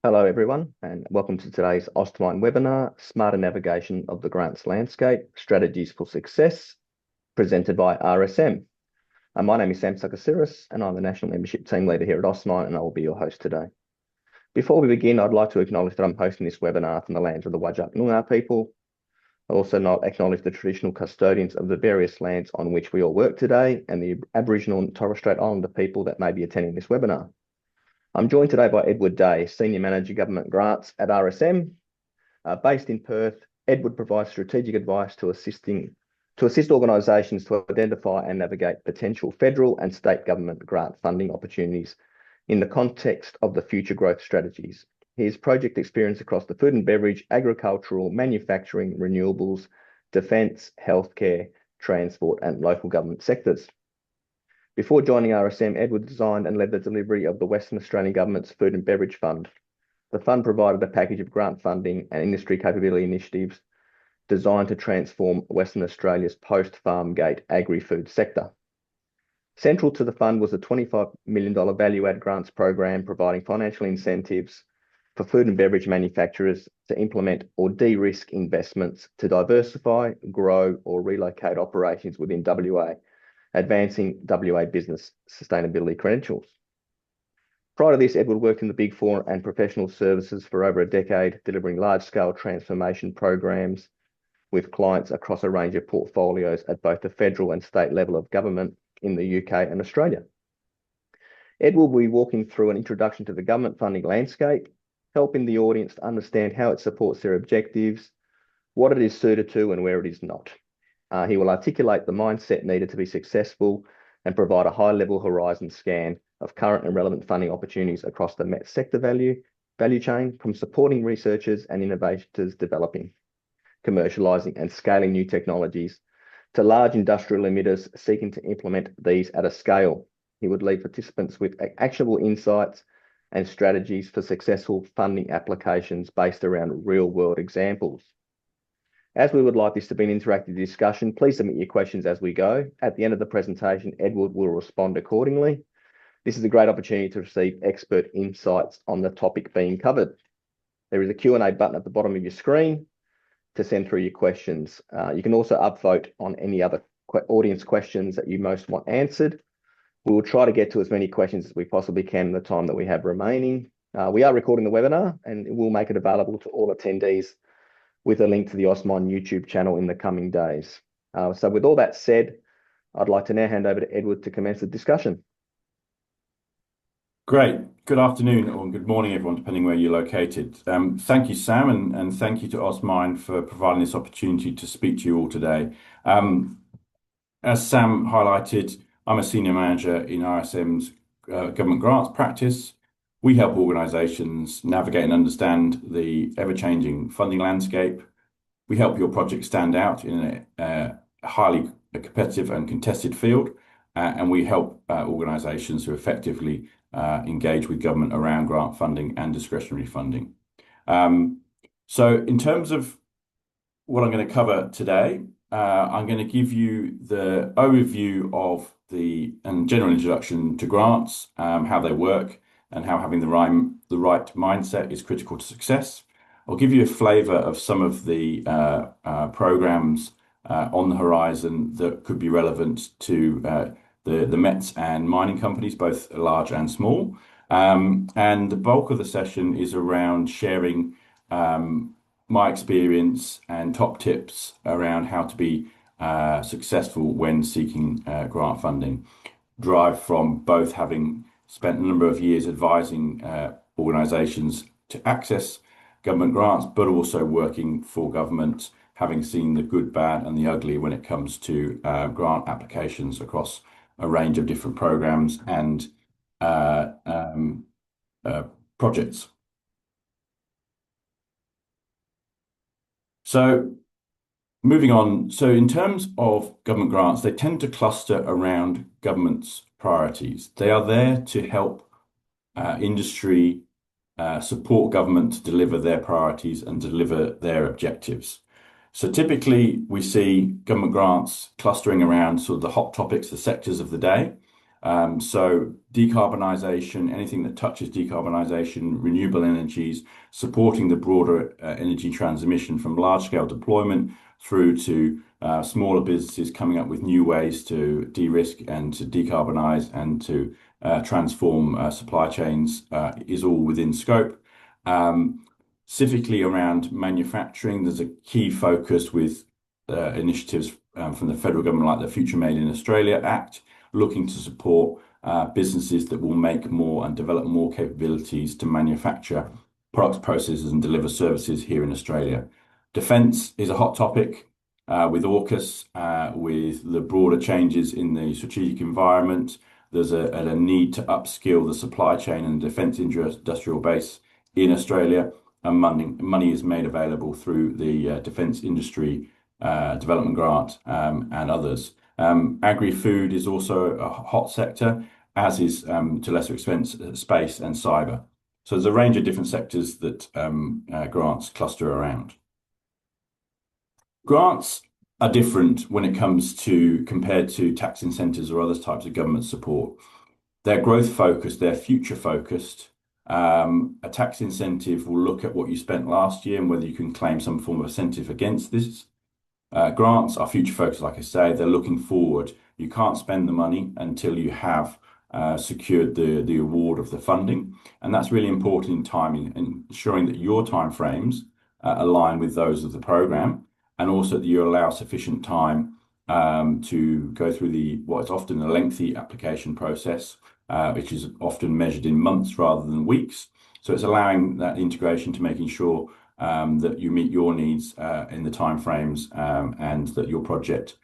Hello, everyone, and welcome to today's Ostmine webinar, Smarter Navigation of the Grants Landscape, Strategies for Success, presented by RSM. My name is Sam Sakasiris, and I'm the National Membership Team Leader here at Ostmine, and I will be your host today. Before we begin, I'd like to acknowledge that I'm hosting this webinar from the lands of the Whadjuk Noongar people. I also acknowledge the traditional custodians of the various lands on which we all work today, and the Aboriginal and Torres Strait Islander people that may be attending this webinar. I'm joined today by Edward Day, Senior Manager Government Grants at RSM. Based in Perth, Edward provides strategic advice to assist organisations to identify and navigate potential federal and state government grant funding opportunities in the context of the future growth strategies. His project experience across the food and beverage, agricultural, manufacturing, renewables, defence, healthcare, transport and local government sectors. Before joining RSM, Edward designed and led the delivery of the Western Australian Government's Food and Beverage Fund. The fund provided a package of grant funding and industry capability initiatives designed to transform Western Australia's post-farm gate agri-food sector. Central to the fund was a $25 million value-add grants program providing financial incentives for food and beverage manufacturers to implement or de-risk investments to diversify, grow or relocate operations within WA, advancing WA business sustainability credentials. Prior to this, Edward worked in the Big Four and professional services for over a decade, delivering large-scale transformation programs with clients across a range of portfolios at both the federal and state level of government in the UK and Australia. Edward will be walking through an introduction to the government funding landscape, helping the audience to understand how it supports their objectives, what it is suited to and where it is not. He will articulate the mindset needed to be successful and provide a high-level horizon scan of current and relevant funding opportunities across the MET sector value chain, from supporting researchers and innovators developing, commercialising and scaling new technologies to large industrial emitters seeking to implement these at a scale. He would leave participants with actionable insights and strategies for successful funding applications based around real-world examples. As we would like this to be an interactive discussion, please submit your questions as we go. At the end of the presentation, Edward will respond accordingly. This is a great opportunity to receive expert insights on the topic being covered. There is a Q&A button at the bottom of your screen to send through your questions. You can also upvote on any other audience questions that you most want answered. We will try to get to as many questions as we possibly can in the time that we have remaining. We are recording the webinar and we'll make it available to all attendees with a link to the Ostmine YouTube channel in the coming days. So with all that said, I'd like to now hand over to Edward to commence the discussion. Great. Good afternoon or good morning, everyone, depending where you're located. Thank you, Sam, and thank you to Ostmine for providing this opportunity to speak to you all today. As Sam highlighted, I'm a senior manager in RSM's government grants practice. We help organisations navigate and understand the ever-changing funding landscape. We help your project stand out in a highly competitive and contested field, and we help organisations who effectively engage with government around grant funding and discretionary funding. So in terms of what I'm going to cover today, I'm going to give you the overview of and general introduction to grants, how they work, and how having the right mindset is critical to success. I'll give you a flavour of some of the programmes on the horizon that could be relevant to the METs and mining companies, both large and small. And the bulk of the session is around sharing my experience and top tips around how to be successful when seeking grant funding, derived from both having spent a number of years advising organisations to access government grants, but also working for government, having seen the good, bad and the ugly when it comes to grant applications across a range of different programmes and projects. So moving on, so in terms of government grants, they tend to cluster around government's priorities. They are there to help industry support government to deliver their priorities and deliver their objectives. So typically we see government grants clustering around sort of the hot topics, the sectors of the day. So decarbonisation, anything that touches decarbonisation, renewable energies, supporting the broader energy transmission from large-scale deployment through to smaller businesses coming up with new ways to de-risk and to decarbonise and to transform supply chains is all within scope. Specifically around manufacturing, there's a key focus with initiatives from the federal government like the Future Made in Australia Act, looking to support businesses that will make more and develop more capabilities to manufacture products, processes, and deliver services here in Australia. Defence is a hot topic with AUKUS, with the broader changes in the strategic environment. There's a need to upskill the supply chain and defence industrial base in Australia, and money is made available through the Defence Industry Development Grant and others. Agri-food is also a hot sector, as is, to lesser extent, space and cyber. So there's a range of different sectors that grants cluster around. Grants are different when it comes to compared to tax incentives or other types of government support. They're growth focused, they're future focused. A tax incentive will look at what you spent last year and whether you can claim some form of incentive against this. Grants are future focused, like I say, they're looking forward. You can't spend the money until you have secured the award of the funding. And that's really important in timing and ensuring that your timeframes align with those of the program, and also that you allow sufficient time to go through what is often a lengthy application process, which is often measured in months rather than weeks. So it's allowing that integration to making sure that you meet your needs in the timeframes and that your project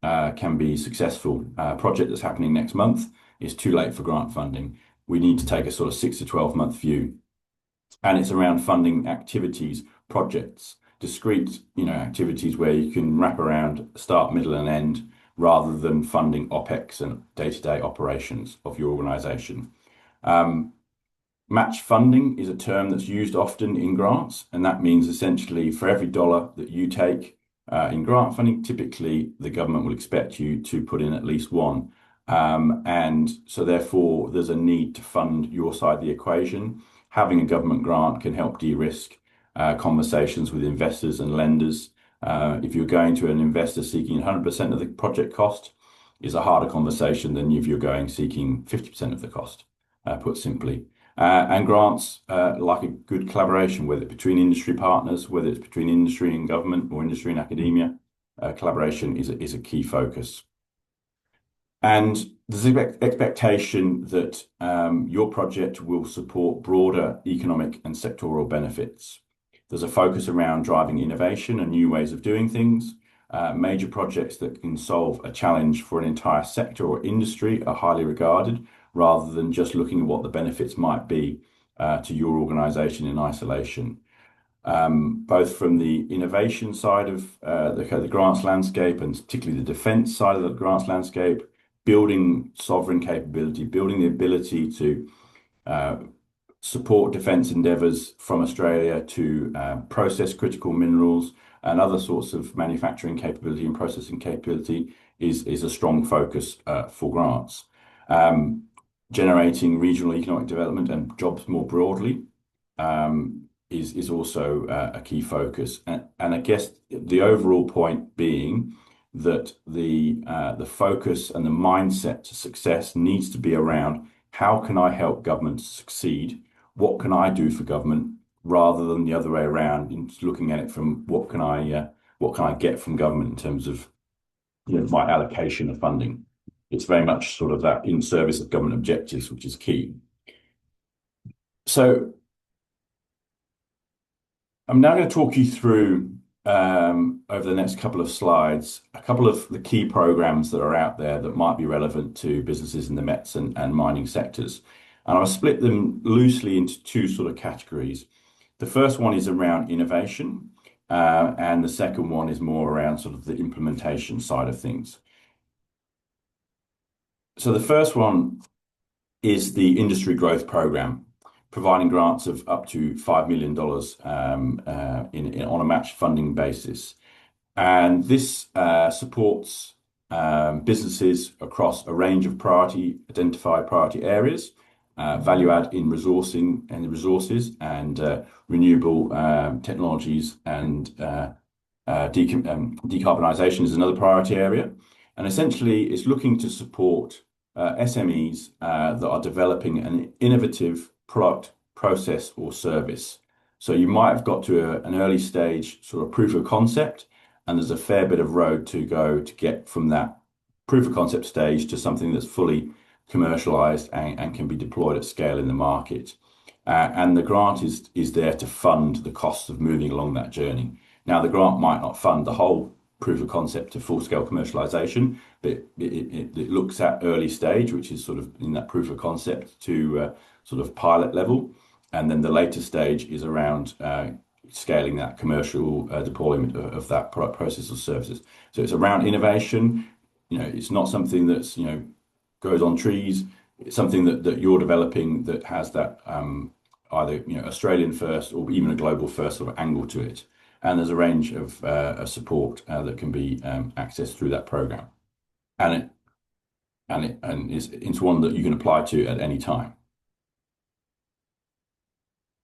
can be successful. A project that's happening next month is too late for grant funding. We need to take a sort of 6 to 12 month view. And it's around funding activities, projects, discrete, activities where you can wrap around start, middle, and end, rather than funding OPEX and day-to-day operations of your organisation. Match funding is a term that's used often in grants, and that means essentially for every dollar that you take in grant funding, typically the government will expect you to put in at least one. And so therefore there's a need to fund your side of the equation. Having a government grant can help de-risk conversations with investors and lenders. If you're going to an investor seeking 100% of the project cost, is a harder conversation than if you're going seeking 50% of the cost, put simply. And grants like a good collaboration, whether it's between industry partners, whether it's between industry and government or industry and academia, collaboration is a key focus. And there's an expectation that your project will support broader economic and sectoral benefits. There's a focus around driving innovation and new ways of doing things. Major projects that can solve a challenge for an entire sector or industry are highly regarded, rather than just looking at what the benefits might be to your organisation in isolation. Both from the innovation side of the grants landscape, and particularly the defence side of the grants landscape, building sovereign capability, building the ability to support defence endeavours from Australia to process critical minerals and other sorts of manufacturing capability and processing capability is a strong focus for grants. Generating regional economic development and jobs more broadly is also a key focus. And I guess the overall point being that the focus and the mindset to success needs to be around how can I help government succeed? What can I do for government, rather than the other way around, in looking at it from what can I get from government in terms of my allocation of funding. It's very much sort of that in service of government objectives, which is key. So I'm now going to talk you through over the next couple of slides, a couple of the key programs that are out there that might be relevant to businesses in the mets and mining sectors. And I'll split them loosely into two sort of categories. The first one is around innovation, and the second one is more around sort of the implementation side of things. So the first one is the Industry Growth Program, providing grants of up to $5 million on a match funding basis. And this supports businesses across a range of identified priority areas, value add in resourcing and resources, and renewable technologies, and decarbonisation is another priority area. And essentially, it's looking to support SMEs that are developing an innovative product, process, or service. So you might have got to an early stage sort of proof of concept, and there's a fair bit of road to go to get from that proof of concept stage to something that's fully commercialized and can be deployed at scale in the market. And the grant is there to fund the costs of moving along that journey. Now, the grant might not fund the whole proof of concept to full-scale commercialization, but it looks at early stage, which is sort of in that proof of concept to sort of pilot level. And then the later stage is around scaling that commercial deployment of that product, process, or services. So it's around innovation. It's not something that's, goes on trees. It's something that you're developing that has that either, Australian first or even a global first sort of angle to it. And there's a range of support that can be accessed through that program, and it's one that you can apply to at any time.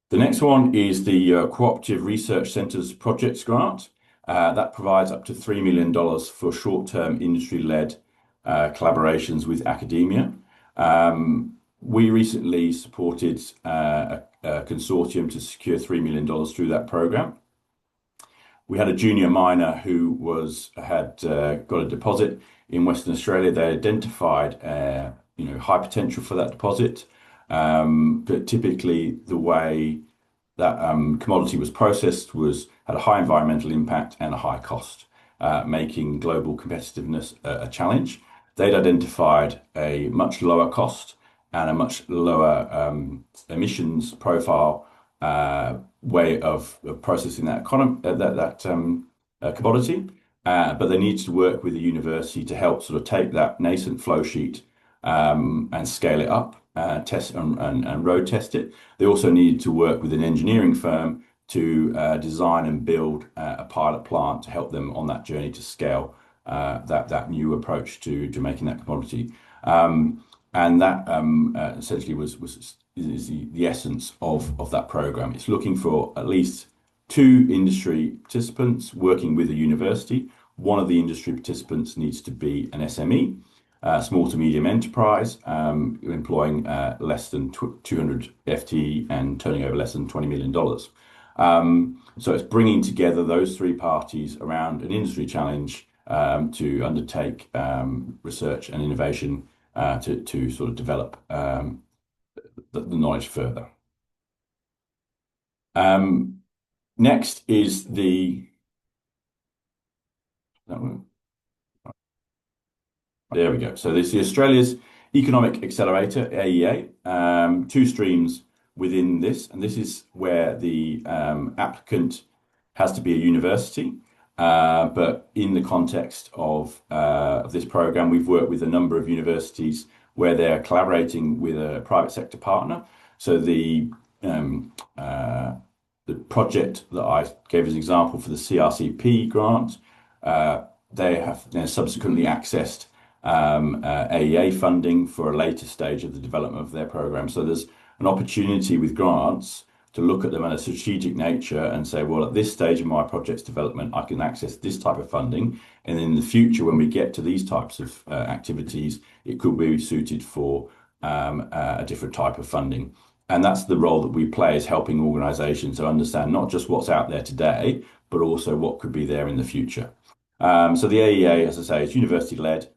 The next one is the Cooperative Research Centres Projects Grant. That provides up to $3 million for short-term industry-led collaborations with academia. We recently supported a consortium to secure $3 million through that program. We had a junior miner who had got a deposit in Western Australia. They identified high potential for that deposit, but typically the way that commodity was processed had a high environmental impact and a high cost, making global competitiveness a challenge. They'd identified a much lower cost and a much lower emissions profile way of processing that commodity, but they needed to work with the university to help sort of take that nascent flow sheet and scale it up, test and road test it. They also needed to work with an engineering firm to design and build a pilot plant to help them on that journey to scale that new approach to making that commodity. And that essentially is the essence of that program. It's looking for at least 2 industry participants working with a university. One of the industry participants needs to be an SME, small to medium enterprise, employing less than 200 FTE and turning over less than $20 million. So it's bringing together those 3 parties around an industry challenge to undertake research and innovation to sort of develop the knowledge further. Next is there we go. So this is the Australia's Economic Accelerator, AEA, 2 streams within this, and this is where the applicant has to be a university. But in the context of this program, we've worked with a number of universities where they're collaborating with a private sector partner. So the project that I gave as an example for the CRCP grant, they have subsequently accessed AEA funding for a later stage of the development of their program. So there's an opportunity with grants to look at them in a strategic nature and say, well, at this stage of my project's development, I can access this type of funding. And in the future, when we get to these types of activities, it could be suited for a different type of funding. And that's the role that we play, is helping organisations to understand not just what's out there today, but also what could be there in the future. So the AEA, as I say, is university-led.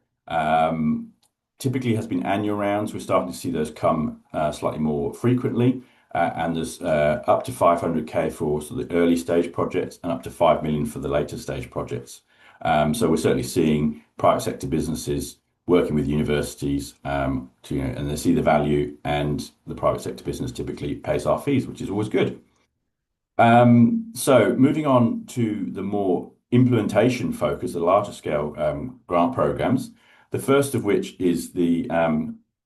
Typically has been annual rounds. We're starting to see those come slightly more frequently. And there's up to 500K for sort of the early stage projects and up to 5 million for the later stage projects. So we're certainly seeing private sector businesses working with universities and they see the value, and the private sector business typically pays our fees, which is always good. So moving on to the more implementation focus, the larger scale grant programs, the first of which is the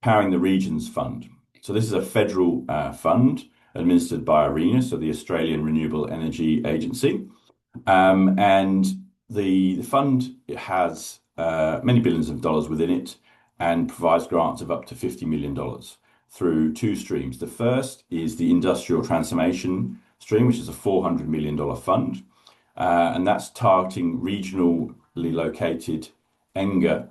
Powering the Regions Fund. So this is a federal fund administered by ARENA, so the Australian Renewable Energy Agency. And the fund has many billions of dollars within it and provides grants of up to $50 million through two streams. The first is the industrial transformation stream, which is a $400 million fund, and that's targeting regionally located ENGA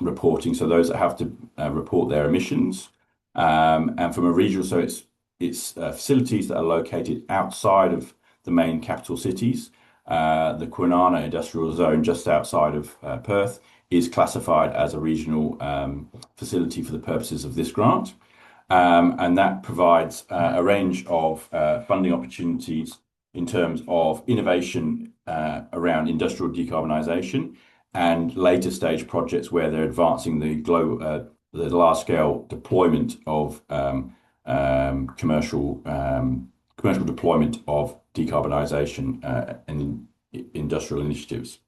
reporting, so those that have to report their emissions. And from a regional, so it's facilities that are located outside of the main capital cities. The Kwinana industrial zone just outside of Perth is classified as a regional facility for the purposes of this grant. And that provides a range of funding opportunities in terms of innovation around industrial decarbonisation and later stage projects where they're advancing the large scale deployment of commercial deployment of decarbonisation and industrial initiatives.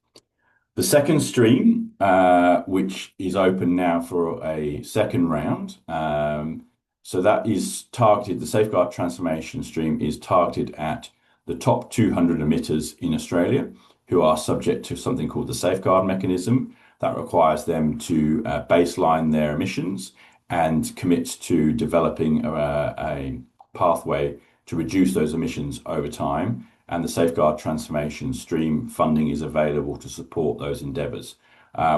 The second stream, which is open now for a second round, so that is targeted, the Safeguard Transformation stream is targeted at the top 200 emitters in Australia who are subject to something called the Safeguard mechanism that requires them to baseline their emissions and commit to developing a pathway to reduce those emissions over time. And the Safeguard Transformation stream funding is available to support those endeavours.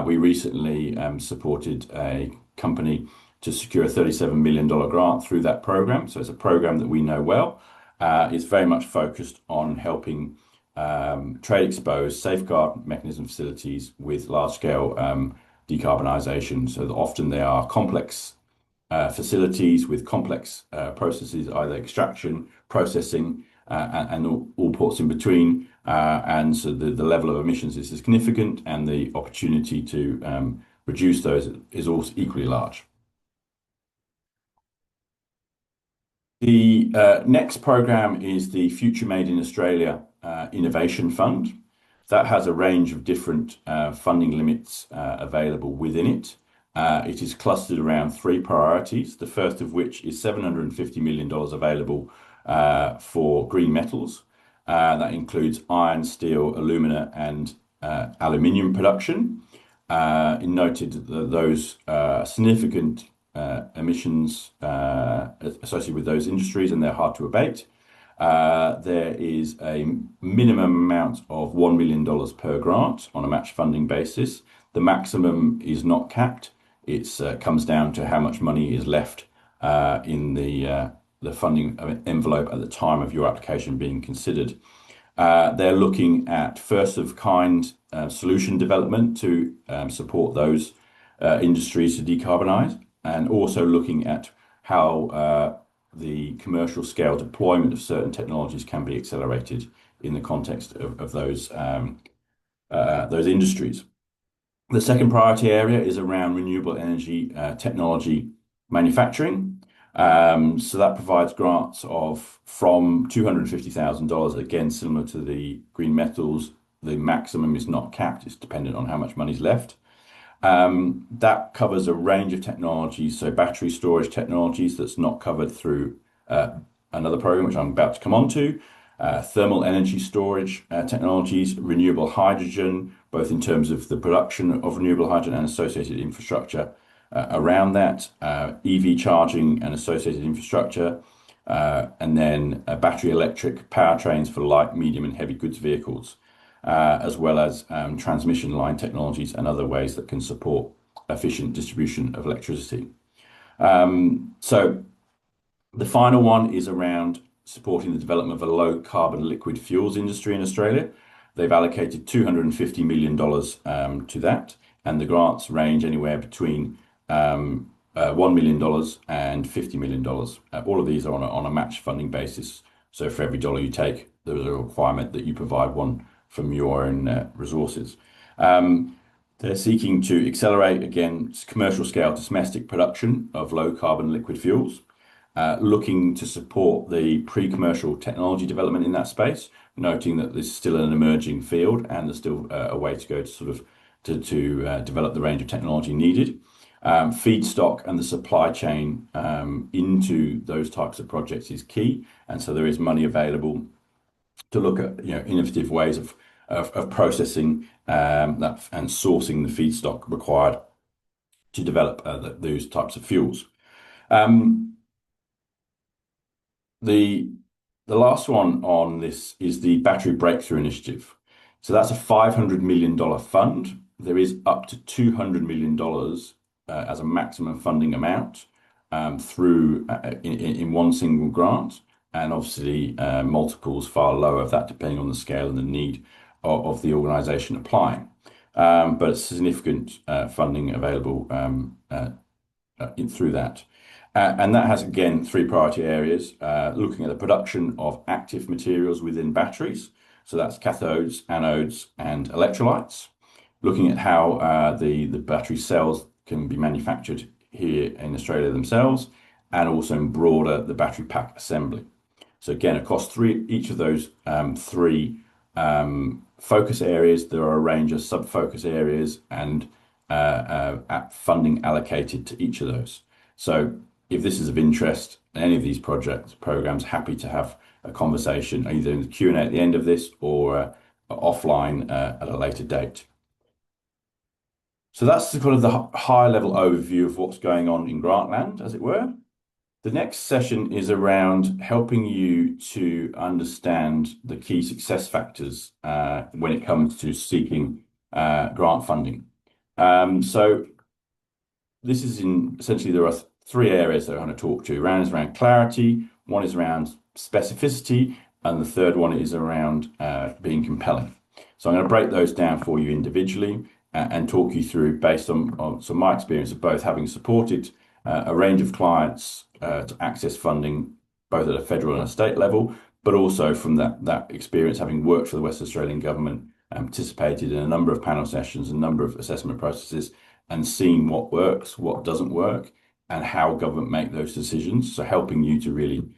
We recently supported a company to secure a $37 million grant through that program. So it's a program that we know well. It's very much focused on helping trade exposed safeguard mechanism facilities with large scale decarbonisation. So that often they are complex facilities with complex processes, either extraction, processing, and all ports in between. And so the level of emissions is significant, and the opportunity to reduce those is also equally large. The next program is the Future Made in Australia Innovation Fund. That has a range of different funding limits available within it. It is clustered around three priorities, the first of which is $750 million available for green metals. That includes iron, steel, alumina, and aluminium production. It noted that those significant emissions associated with those industries, and they're hard to abate. There is a minimum amount of $1 million per grant on a match funding basis. The maximum is not capped. It comes down to how much money is left in the funding envelope at the time of your application being considered. They're looking at first of kind solution development to support those industries to decarbonise, and also looking at how the commercial scale deployment of certain technologies can be accelerated in the context of those industries. The second priority area is around renewable energy technology manufacturing. So that provides grants of from $250,000, again, similar to the green metals. The maximum is not capped, it's dependent on how much money's left. That covers a range of technologies, so battery storage technologies that's not covered through another program, which I'm about to come on to, thermal energy storage technologies, renewable hydrogen, both in terms of the production of renewable hydrogen and associated infrastructure around that, EV charging and associated infrastructure, and then battery electric powertrains for light, medium, and heavy goods vehicles, as well as transmission line technologies and other ways that can support efficient distribution of electricity. So the final one is around supporting the development of a low carbon liquid fuels industry in Australia. They've allocated $250 million to that, and the grants range anywhere between $1 million and $50 million. All of these are on a match funding basis. So for every dollar you take, there is a requirement that you provide one from your own resources. They're seeking to accelerate, again, commercial scale domestic production of low carbon liquid fuels, looking to support the pre-commercial technology development in that space, noting that this is still an emerging field and there's still a way to go to sort of to develop the range of technology needed. Feedstock and the supply chain into those types of projects is key, and so there is money available to look at innovative ways of of processing that and sourcing the feedstock required to develop those types of fuels. The last one on this is the Battery Breakthrough Initiative. So that's a $500 million fund. There is up to $200 million as a maximum funding amount through in one single grant, and obviously multiples far lower of that depending on the scale and the need of the organisation applying. But it's significant funding available through that. And that has, again, three priority areas, looking at the production of active materials within batteries. So that's cathodes, anodes, and electrolytes. Looking at how the battery cells can be manufactured here in Australia themselves, and also in broader, the battery pack assembly. So again, across each of those three focus areas, there are a range of sub-focus areas and funding allocated to each of those. So if this is of interest, any of these programs, happy to have a conversation either in the Q&A at the end of this or offline at a later date. So that's the kind of the high level overview of what's going on in Grantland, as it were. The next session is around helping you to understand the key success factors when it comes to seeking grant funding. So this is essentially there are three areas that I want to talk to. One is around clarity, one is around specificity, and the third one is around being compelling. So I'm going to break those down for you individually and talk you through based on some of my experience of both having supported a range of clients to access funding both at a federal and a state level, but also from that experience having worked for the West Australian government and participated in a number of panel sessions, a number of assessment processes, and seen what works, what doesn't work, and how government make those decisions. So helping you to really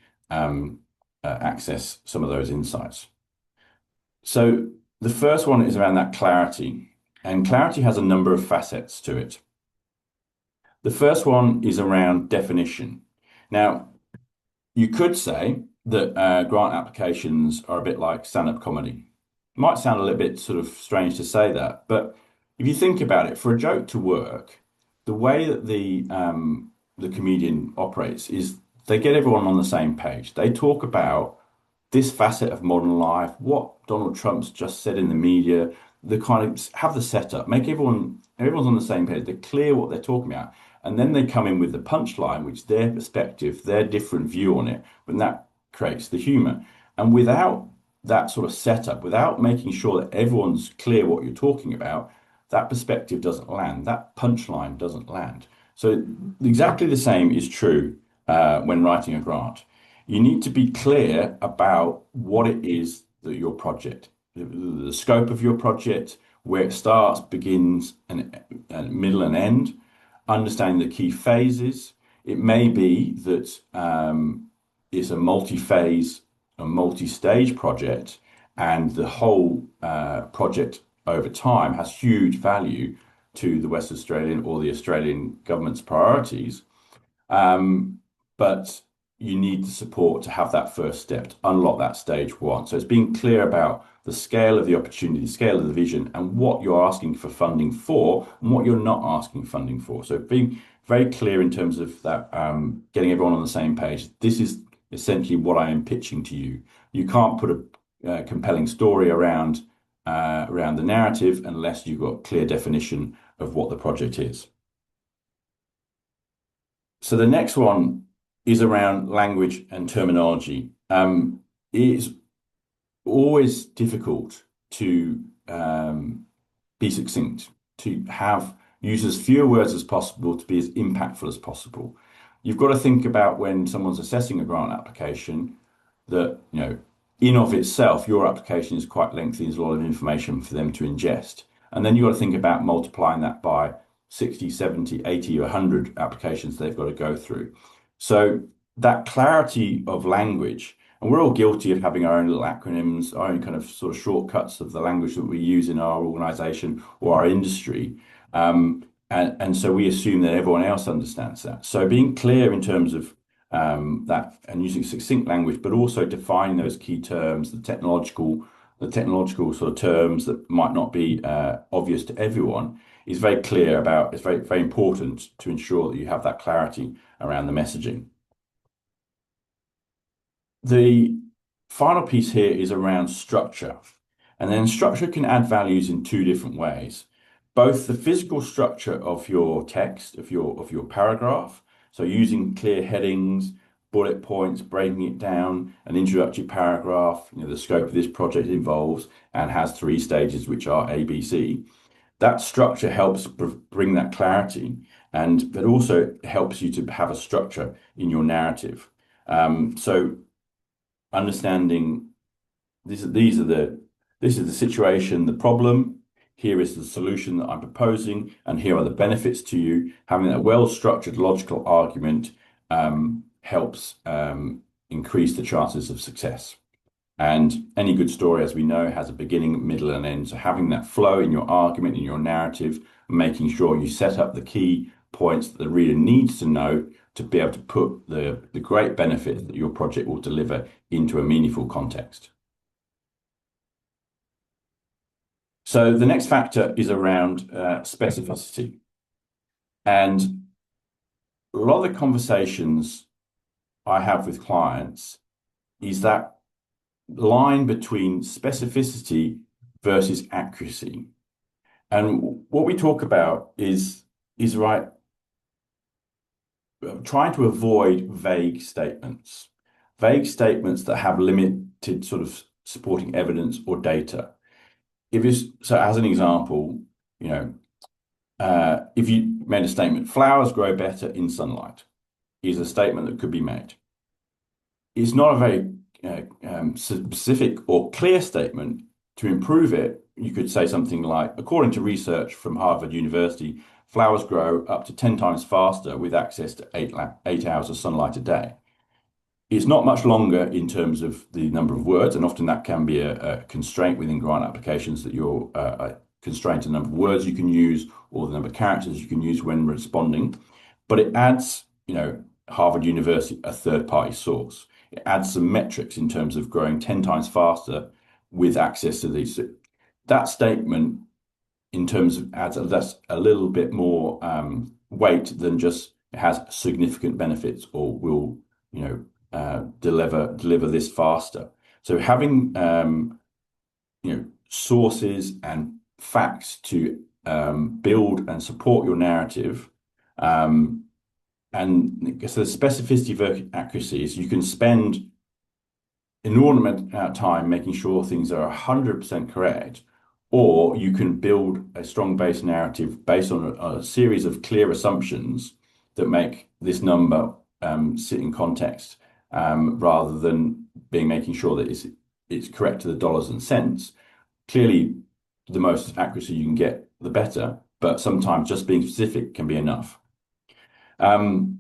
access some of those insights. So the first one is around that clarity, and clarity has a number of facets to it. The first one is around definition. Now, you could say that grant applications are a bit like stand-up comedy. It might sound a little bit sort of strange to say that, but if you think about it, for a joke to work, the way that the comedian operates is they get everyone on the same page. They talk about this facet of modern life, what Donald Trump's just said in the media, the kind of have the setup, make everyone's on the same page. They're clear what they're talking about. And then they come in with the punchline, which is their perspective, their different view on it, and that creates the humor. And without that sort of setup, without making sure that everyone's clear what you're talking about, that perspective doesn't land, that punchline doesn't land. So exactly the same is true when writing a grant. You need to be clear about what it is that your project, the scope of your project, where it starts, begins, and middle and end, understanding the key phases. It may be that it's a multi-phase, a multi-stage project, and the whole project over time has huge value to the West Australian or the Australian government's priorities. But you need the support to have that first step, to unlock that stage one. So it's being clear about the scale of the opportunity, the scale of the vision, and what you're asking for funding for, and what you're not asking funding for. So being very clear in terms of that, getting everyone on the same page. This is essentially what I am pitching to you. You can't put a compelling story around the narrative unless you've got clear definition of what the project is. So the next one is around language and terminology. It's always difficult to be succinct, to use as few words as possible, to be as impactful as possible. You've got to think about when someone's assessing a grant application that, in of itself, your application is quite lengthy. There's a lot of information for them to ingest. And then you've got to think about multiplying that by 60, 70, 80, or 100 applications they've got to go through. So that clarity of language, and we're all guilty of having our own little acronyms, our own kind of sort of shortcuts of the language that we use in our organization or our industry. And so we assume that everyone else understands that. So being clear in terms of that and using succinct language, but also defining those key terms, the technological the technological sort of terms that might not be obvious to everyone, is very clear about. It's very, very important to ensure that you have that clarity around the messaging. The final piece here is around structure. And then structure can add values in two different ways. Both the physical structure of your text, of your paragraph, so using clear headings, bullet points, breaking it down, an introductory paragraph, the scope of this project involves and has 3 stages, which are A, B, C. That structure helps bring that clarity, and that also helps you to have a structure in your narrative. So understanding this is the situation, the problem. Here is the solution that I'm proposing, and here are the benefits to you. Having that well-structured logical argument helps increase the chances of success. And any good story, as we know, has a beginning, middle, and end. So having that flow in your argument, in your narrative, making sure you set up the key points that the reader needs to know to be able to put the great benefits that your project will deliver into a meaningful context. So the next factor is around specificity. And a lot of the conversations I have with clients is that line between specificity versus accuracy. And what we talk about is right, trying to avoid vague statements that have limited sort of supporting evidence or data. So as an example, if you made a statement, flowers grow better in sunlight, is a statement that could be made. It's not a very specific or clear statement. To improve it, you could say something like, according to research from Harvard University, flowers grow up to 10 times faster with access to 8 hours of sunlight a day. It's not much longer in terms of the number of words, and often that can be a constraint within grant applications, that you're constrained to the number of words you can use or the number of characters you can use when responding. But it adds, Harvard University, a third-party source. It adds some metrics in terms of growing 10 times faster with access to these. That statement, in terms of that's a little bit more weight than just it has significant benefits or will, deliver this faster. So having sources and facts to build and support your narrative, and so the specificity versus accuracy is you can spend inordinate amount of time making sure things are 100% correct, or you can build a strong base narrative based on a series of clear assumptions that make this number sit in context, rather than making sure that it's correct to the dollars and cents. Clearly, the most accuracy you can get, the better, but sometimes just being specific can be enough. And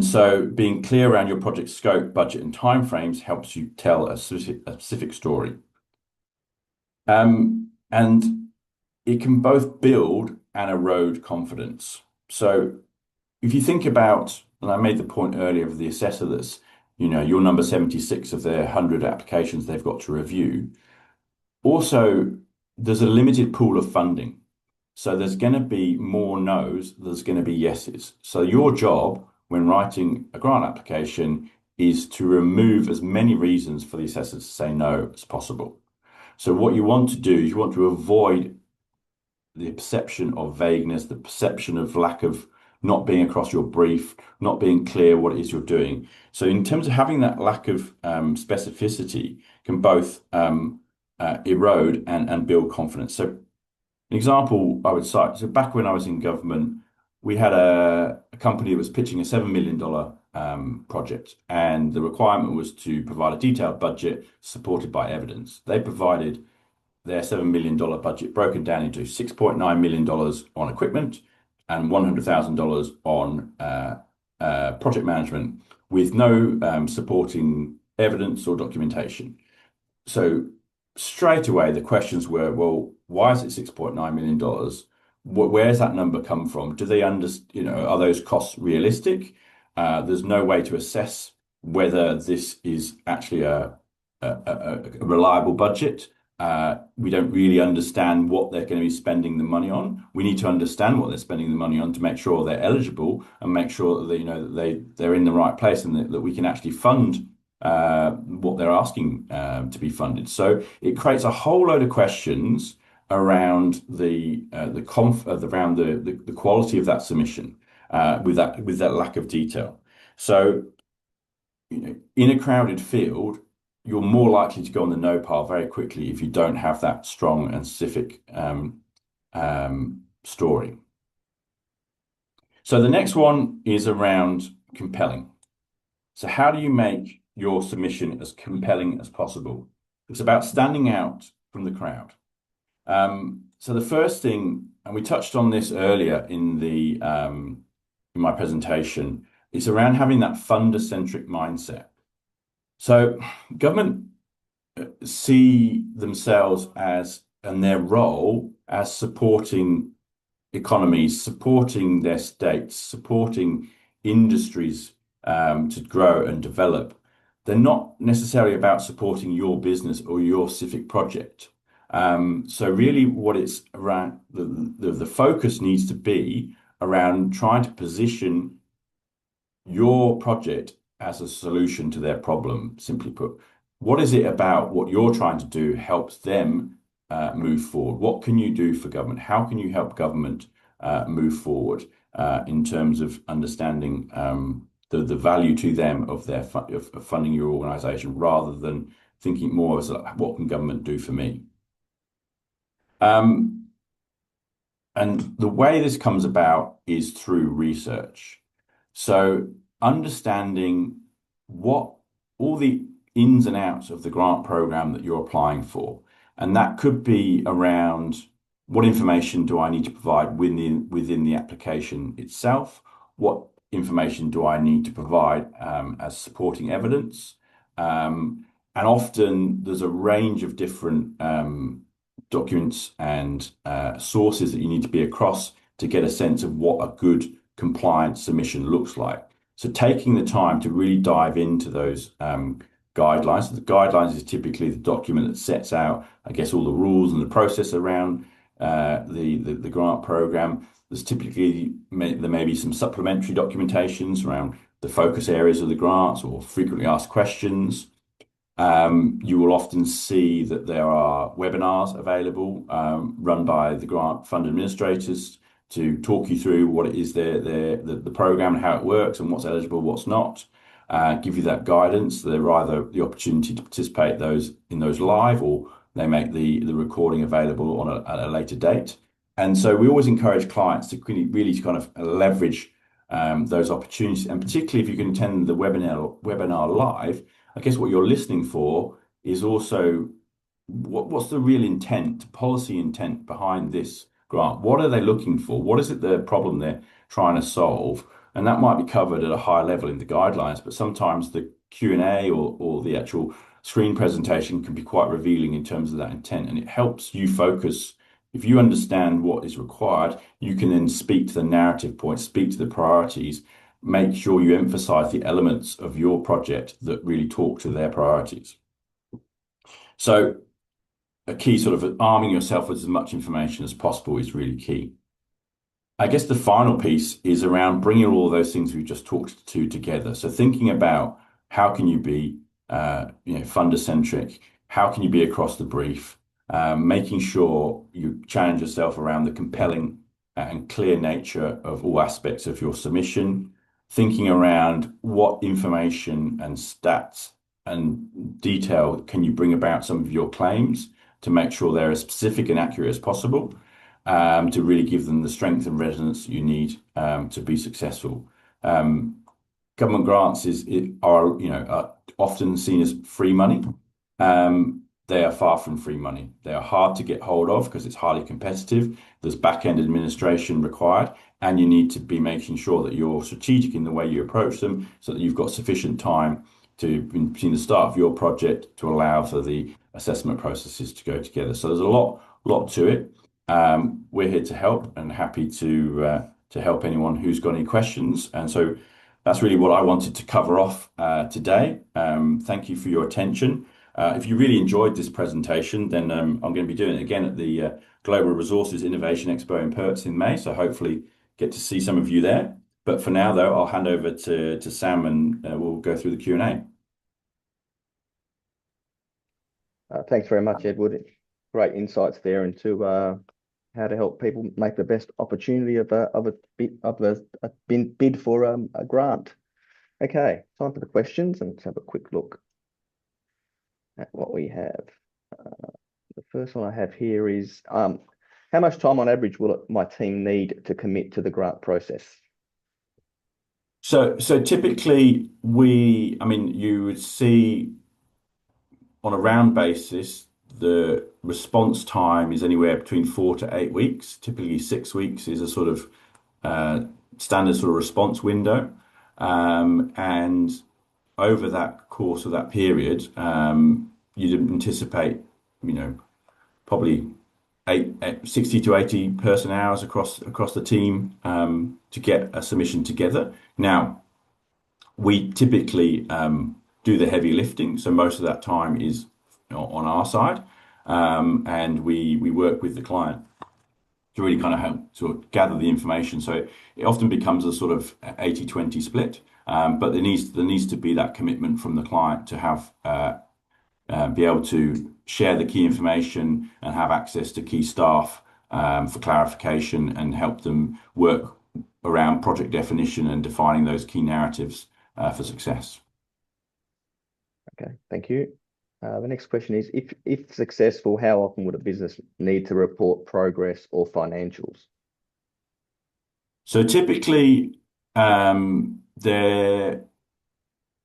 so being clear around your project scope, budget, and timeframes helps you tell a specific story. And it can both build and erode confidence. So if you think about, and I made the point earlier of the assessor that's, your number 76 of their 100 applications they've got to review. Also, there's a limited pool of funding. So there's going to be more no's, there's going to be yeses. So your job when writing a grant application is to remove as many reasons for the assessor to say no as possible. So what you want to do is you want to avoid the perception of vagueness, the perception of lack of not being across your brief, not being clear what it is you're doing. So in terms of having that lack of specificity can both erode and build confidence. So an example I would cite, so back when I was in government, we had a company that was pitching a $7 million project, and the requirement was to provide a detailed budget supported by evidence. They provided their $7 million budget broken down into $6.9 million on equipment and $100,000 on project management, with no supporting evidence or documentation. So straight away, the questions were, well, why is it $6.9 million? Where's that number come from? Do they understand, are those costs realistic? There's no way to assess whether this is actually a a reliable budget. We don't really understand what they're going to be spending the money on. We need to understand what they're spending the money on to make sure they're eligible and make sure that they're in the right place and that we can actually fund what they're asking to be funded. So it creates a whole load of questions around the quality of that submission with that lack of detail. So in a crowded field, you're more likely to go on the no pile very quickly if you don't have that strong and specific story. So the next one is around compelling. So how do you make your submission as compelling as possible? It's about standing out from the crowd. So the first thing, and we touched on this earlier in my presentation, it's around having that funder-centric mindset. So government see themselves and their role as supporting economies, supporting their states, supporting industries to grow and develop. They're not necessarily about supporting your business or your specific project. So really what it's around, the focus needs to be around trying to position your project as a solution to their problem, simply put. What is it about what you're trying to do helps them move forward? What can you do for government? How can you help government move forward in terms of understanding the value to them of of funding your organisation, rather than thinking more as like, what can government do for me? And the way this comes about is through research. So understanding what all the ins and outs of the grant program that you're applying for. And that could be around what information do I need to provide within the application itself? What information do I need to provide as supporting evidence? And often there's a range of different documents and sources that you need to be across to get a sense of what a good compliant submission looks like. So taking the time to really dive into those guidelines. So the guidelines is typically the document that sets out, I guess, all the rules and the process around the grant program. There's typically there may be some supplementary documentations around the focus areas of the grants or frequently asked questions. You will often see that there are webinars available run by the grant fund administrators to talk you through what it is the program and how it works and what's eligible, what's not. Give you that guidance. They're either the opportunity to participate in those live, or they make the recording available at a later date. And so we always encourage clients to really kind of leverage those opportunities, and particularly if you can attend the webinar live. I guess what you're listening for is also what's the real intent, policy intent behind this grant? What are they looking for? What is it the problem they're trying to solve? And that might be covered at a high level in the guidelines, but sometimes the Q&A or the actual screen presentation can be quite revealing in terms of that intent, and it helps you focus. If you understand what is required, you can then speak to the narrative points, speak to the priorities, make sure you emphasize the elements of your project that really talk to their priorities. So a key sort of arming yourself with as much information as possible is really key. I guess the final piece is around bringing all those things we've just talked to together. So thinking about how can you be funder-centric, how can you be across the brief, making sure you challenge yourself around the compelling and clear nature of all aspects of your submission, thinking around what information and stats and detail can you bring about some of your claims to make sure they're as specific and accurate as possible, to really give them the strength and resonance you need to be successful. Government grants are often seen as free money. They are far from free money. They are hard to get hold of because it's highly competitive. There's back-end administration required, and you need to be making sure that you're strategic in the way you approach them so that you've got sufficient time between the start of your project to allow for the assessment processes to go together. So there's a lot to it. We're here to help and happy to help anyone who's got any questions. And so that's really what I wanted to cover off today. Thank you for your attention. If you really enjoyed this presentation, then I'm going to be doing it again at the Global Resources Innovation Expo in Perth in May. So hopefully get to see some of you there. But for now, though, I'll hand over to Sam and we'll go through the Q&A. Thanks very much, Edward. Great insights there into how to help people make the best opportunity of a bid for a grant. Okay, time for the questions, and let's have a quick look at what we have. The first one I have here is how much time on average will my team need to commit to the grant process? So typically I mean, you would see on a round basis, the response time is anywhere between 4 to 8 weeks. Typically, 6 weeks is a sort of standard sort of response window. And over that course of that period, you'd anticipate, probably 60 to 80 person hours across the team to get a submission together. Now, we typically do the heavy lifting, so most of that time is on our side, and we work with the client to really kind of help sort of gather the information. So it often becomes a sort of 80-20 split, but there needs to be that commitment from the client to have be able to share the key information and have access to key staff for clarification and help them work around project definition and defining those key narratives for success. Okay, thank you. The next question is, if successful, how often would a business need to report progress or financials? So typically,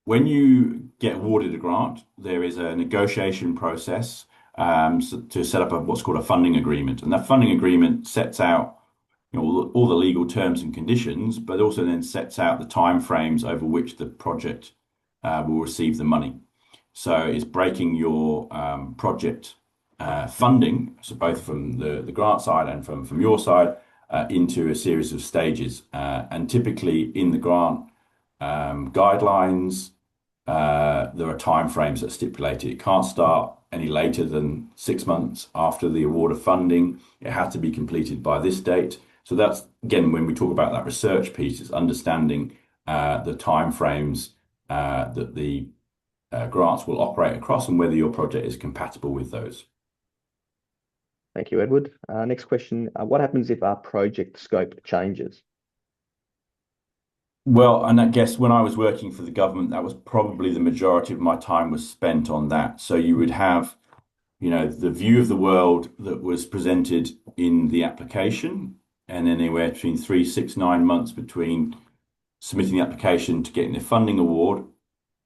when you get awarded a grant, there is a negotiation process to set up what's called a funding agreement, and that funding agreement sets out all the legal terms and conditions, but also then sets out the timeframes over which the project will receive the money. So it's breaking your project funding, so both from the grant side and from your side, into a series of stages. And typically in the grant guidelines, there are timeframes that stipulate it. It can't start any later than 6 months after the award of funding. It has to be completed by this date. So that's, again, when we talk about that research piece, it's understanding the timeframes that the grants will operate across and whether your project is compatible with those. Thank you, Edward. Next question, what happens if our project scope changes? Well, and I guess when I was working for the government, that was probably the majority of my time was spent on that. So you would have, the view of the world that was presented in the application, and then anywhere between 3, 6, 9 months between submitting the application to getting the funding award.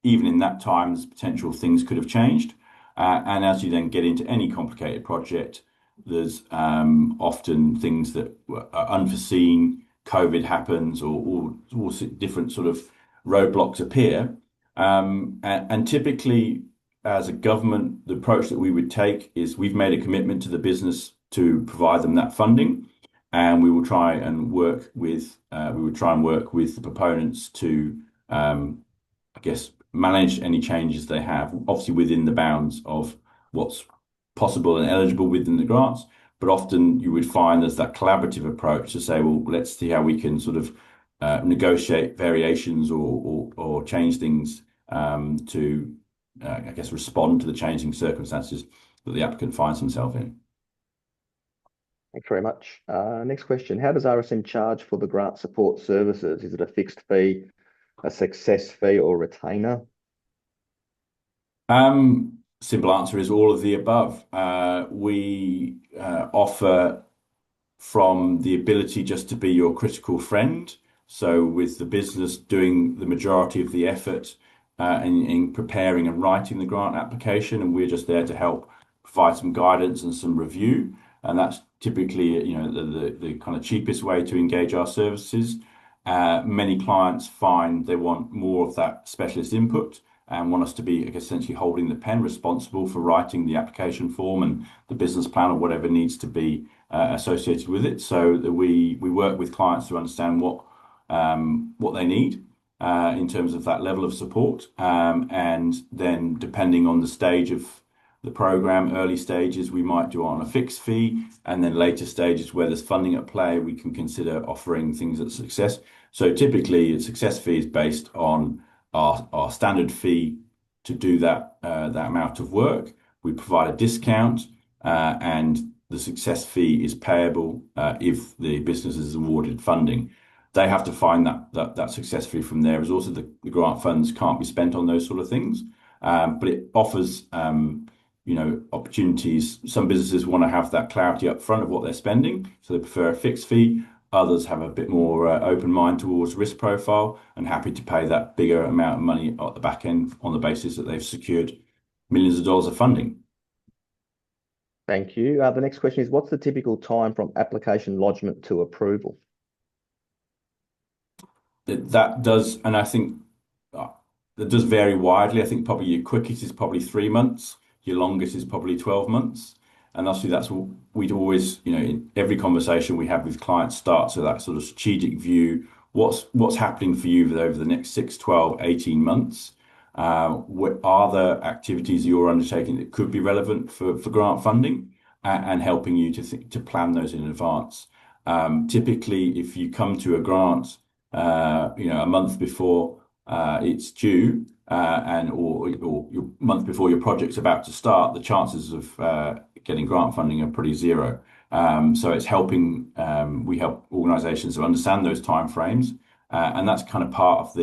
Even in that time, there's potential things could have changed. And as you then get into any complicated project, there's often things that are unforeseen. COVID happens, or different sort of roadblocks appear. And typically, as a government, the approach that we would take is we've made a commitment to the business to provide them that funding, and we will try and work with the proponents to, I guess, manage any changes they have, obviously within the bounds of what's possible and eligible within the grants. But often you would find there's that collaborative approach to say, well, let's see how we can sort of negotiate variations or change things to, I guess, respond to the changing circumstances that the applicant finds himself in. Thanks very much. Next question, how does RSM charge for the grant support services? Is it a fixed fee, a success fee, or retainer? Simple answer is all of the above. We offer from the ability just to be your critical friend. So with the business doing the majority of the effort in preparing and writing the grant application, and we're just there to help provide some guidance and some review. And that's typically, the kind of cheapest way to engage our services. Many clients find they want more of that specialist input and want us to be essentially holding the pen, responsible for writing the application form and the business plan or whatever needs to be associated with it. So that we work with clients to understand what they need, in terms of that level of support. And then depending on the stage of the program, early stages, we might do it on a fixed fee. And then later stages where there's funding at play, we can consider offering things at success. So typically, a success fee is based on our standard fee to do that amount of work. We provide a discount, and the success fee is payable if the business is awarded funding. They have to find that success fee from their resources. The grant funds can't be spent on those sort of things, but it offers opportunities. Some businesses want to have that clarity up front of what they're spending, so they prefer a fixed fee. Others have a bit more open mind towards risk profile and happy to pay that bigger amount of money at the back end on the basis that they've secured millions of dollars of funding. Thank you. The next question is, what's the typical time from application lodgement to approval? That does, and I think that does vary widely. I think probably your quickest is probably 3 months, your longest is probably 12 months. And obviously that's what we'd always, in every conversation we have with clients starts with that sort of strategic view. What's happening for you over the next 6, 12, 18 months? What are the activities you're undertaking that could be relevant for grant funding and helping you to plan those in advance? Typically, if you come to a grant, a month before it's due, or your month before your project's about to start, the chances of getting grant funding are pretty zero. So it's helping. We help organisations to understand those timeframes, and that's kind of part of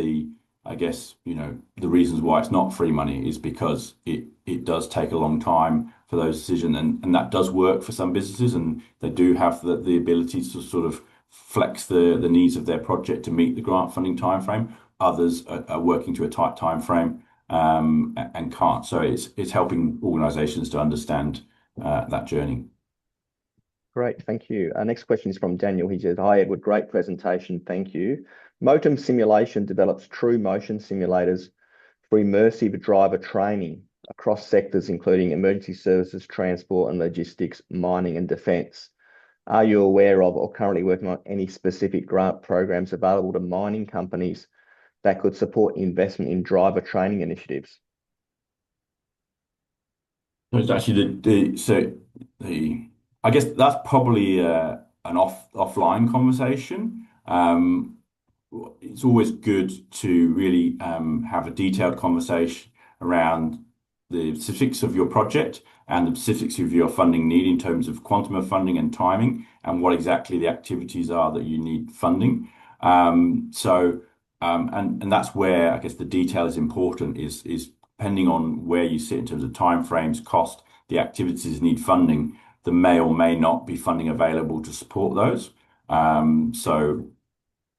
I guess, the reasons why it's not free money is because it does take a long time for those decisions, and that does work for some businesses, and they do have the ability to sort of flex the needs of their project to meet the grant funding timeframe. Others are working to a tight timeframe and can't. So it's helping organisations to understand that journey. Great, thank you. Our next question is from Daniel. He says, "Hi Edward, great presentation, thank you. Motum Simulation develops true motion simulators for immersive driver training across sectors, including emergency services, transport and logistics, mining and defence. Are you aware of or currently working on any specific grant programs available to mining companies that could support investment in driver training initiatives?" It's actually I guess that's probably an offline conversation. It's always good to really have a detailed conversation around the specifics of your project and the specifics of your funding need in terms of quantum of funding and timing and what exactly the activities are that you need funding. And that's where I guess the detail is important is depending on where you sit in terms of timeframes, cost, the activities need funding. There may or may not be funding available to support those. So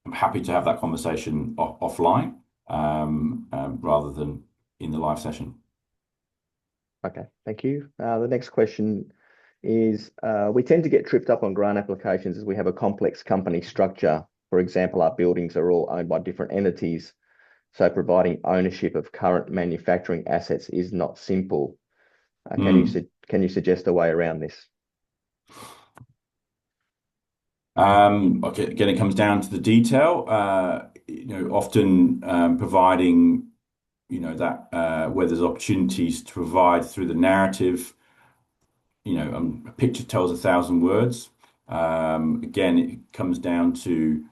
I'm happy to have that conversation offline rather than in the live session. Okay, thank you. The next question is, we tend to get tripped up on grant applications as we have a complex company structure. For example, our buildings are all owned by different entities, so providing ownership of current manufacturing assets is not simple. Can you suggest a way around this? Okay, again, it comes down to the detail. Often providing, that where there's opportunities to provide through the narrative. A picture tells 1,000 words. Again, it comes down to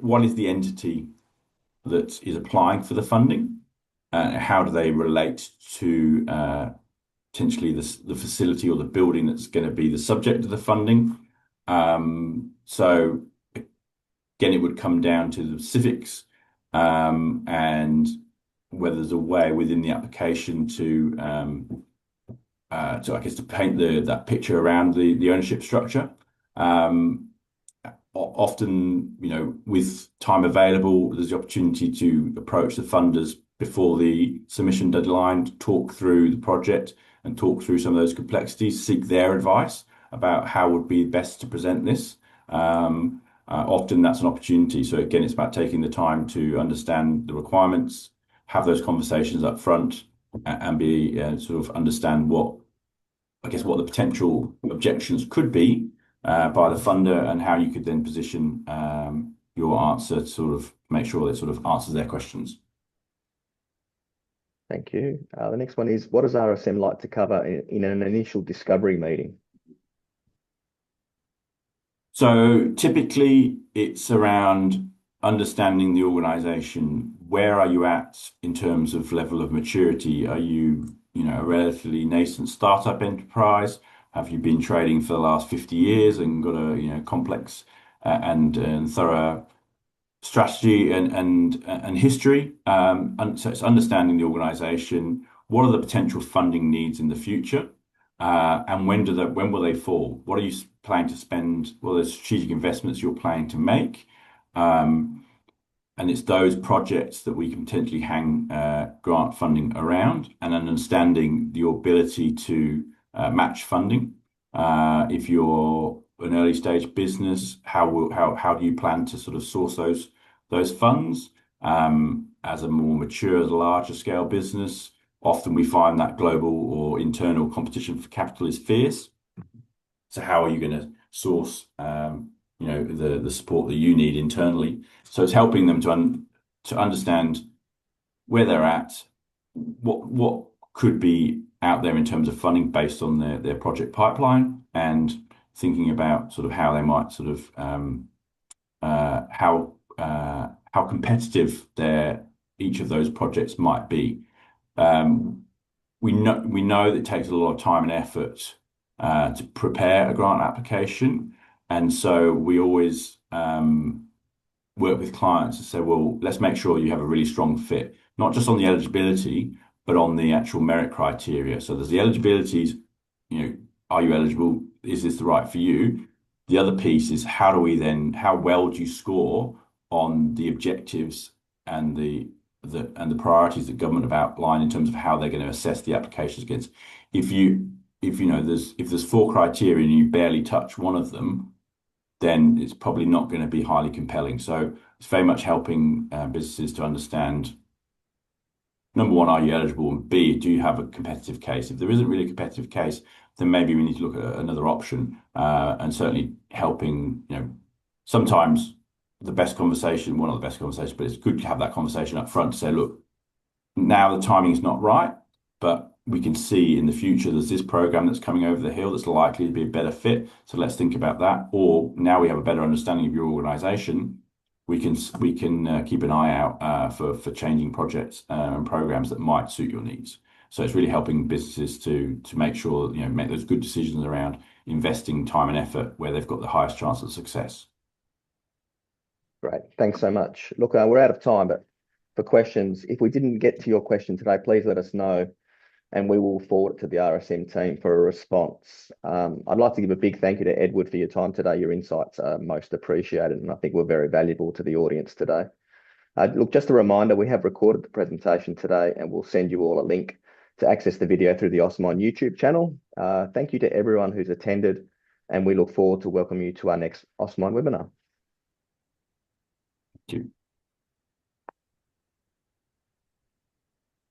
what is the entity that is applying for the funding, how do they relate to potentially the facility or the building that's going to be the subject of the funding. So again, it would come down to the specifics and whether there's a way within the application to I guess to paint that picture around the ownership structure. Often, with time available, there's the opportunity to approach the funders before the submission deadline to talk through the project and talk through some of those complexities, seek their advice about how would be best to present this. Often that's an opportunity. So again, it's about taking the time to understand the requirements, have those conversations up front, and be sort of understand what the potential objections could be by the funder and how you could then position your answer sort of make sure that it sort of answers their questions. Thank you. The next one is, what does RSM like to cover in an initial discovery meeting? So typically it's around understanding the organization. Where are you at in terms of level of maturity? Are you, a relatively nascent startup enterprise? Have you been trading for the last 50 years and got a, complex and thorough strategy and history? And so it's understanding the organization. What are the potential funding needs in the future? And when will they fall? What are you planning to spend? What are the strategic investments you're planning to make? And it's those projects that we can potentially hang grant funding around, and then understanding your ability to match funding. If you're an early stage business, how do you plan to sort of source those funds? As a more mature, larger scale business, often we find that global or internal competition for capital is fierce. So how are you going to source, the support that you need internally? So it's helping them to understand where they're at, what could be out there in terms of funding based on their project pipeline, and thinking about sort of how they might sort of how competitive each of those projects might be. We know that it takes a lot of time and effort to prepare a grant application, and so we always work with clients to say, well, let's make sure you have a really strong fit, not just on the eligibility, but on the actual merit criteria. So there's the eligibilities, are you eligible? Is this the right for you? The other piece is how well do you score on the objectives and the priorities that government have outlined in terms of how they're going to assess the applications against. If there's 4 criteria and you barely touch one of them, then it's probably not going to be highly compelling. So it's very much helping businesses to understand, number one, are you eligible? And B, do you have a competitive case? If there isn't really a competitive case, then maybe we need to look at another option. And certainly helping, sometimes the best conversation, one of the best conversations, but it's good to have that conversation up front to say, look, now the timing is not right, but we can see in the future there's this program that's coming over the hill that's likely to be a better fit. So let's think about that. Or now we have a better understanding of your organization, we can keep an eye out for changing projects and programs that might suit your needs. So it's really helping businesses to make sure make those good decisions around investing time and effort where they've got the highest chance of success. Great. Thanks so much. Look, we're out of time, but for questions, if we didn't get to your question today, please let us know, and we will forward it to the RSM team for a response. I'd like to give a big thank you to Edward for your time today. Your insights are most appreciated, and I think were very valuable to the audience today. Look, just a reminder, we have recorded the presentation today, and we'll send you all a link to access the video through the Osmine YouTube channel. Thank you to everyone who's attended, and we look forward to welcoming you to our next Osmine webinar. Thank you.